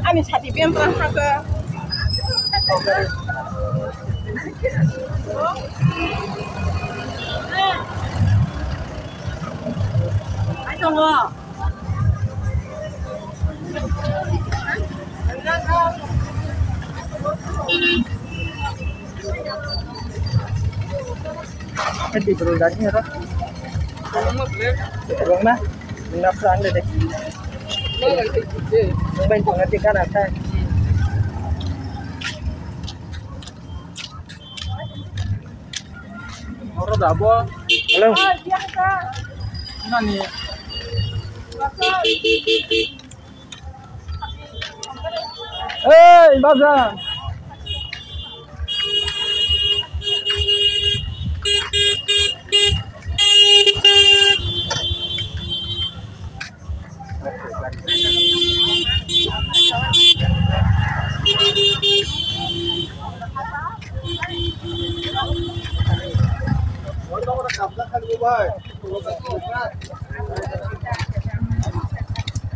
Ani sati biam perang ke. Ai tunggu. Di berundangnya apa? Belum mah, nafsan deh. Bantu ngerti kan apa? Orang dabo. Halo. Nani? Hey, Baza.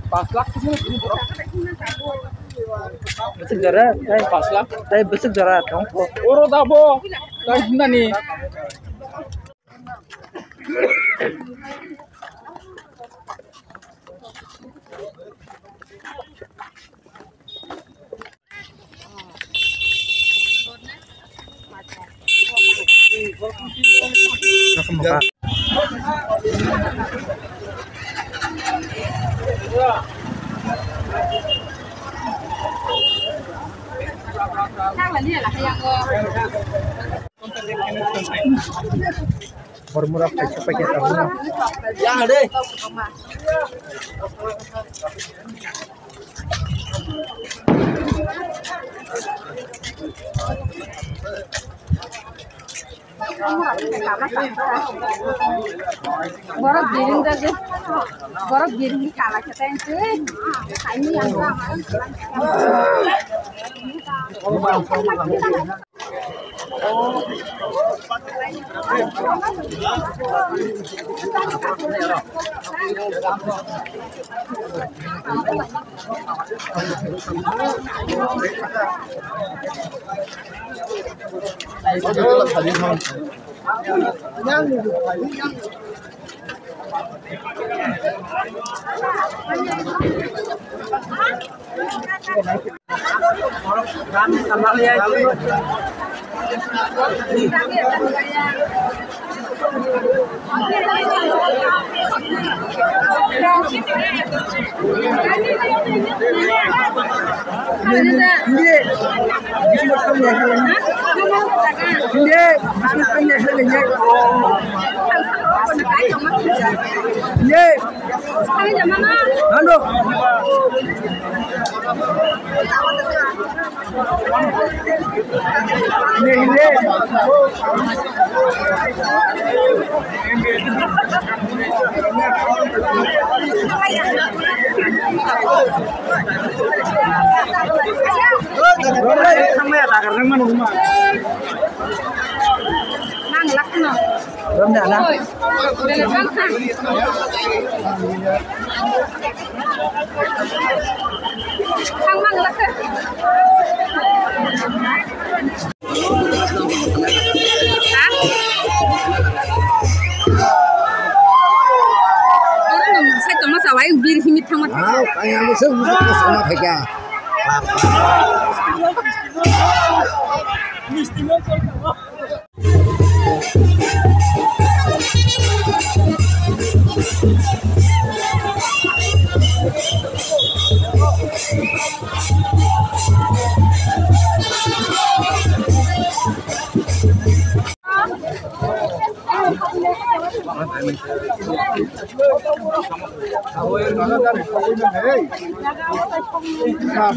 Paslak sih besok jarak, paslak, tapi besok jarak, orang dabo, lagi nani. Murah pakai tahunya. Ya deh. Borok giring deh. Borok giring kalah kita itu. Ini yang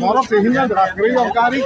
Borok sehingga terakhir yang kari.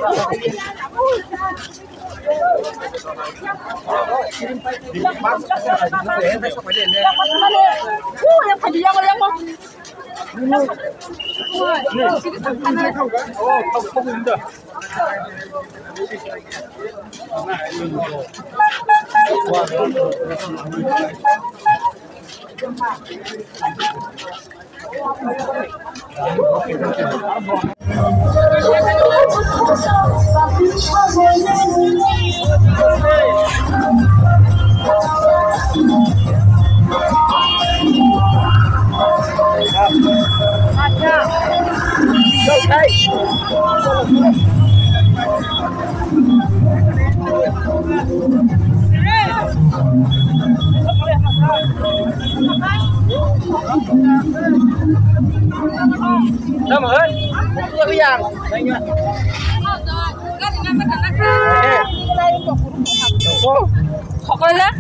Đâu mà hết, chưa cái vàng. Đây nha. Họ coi lá.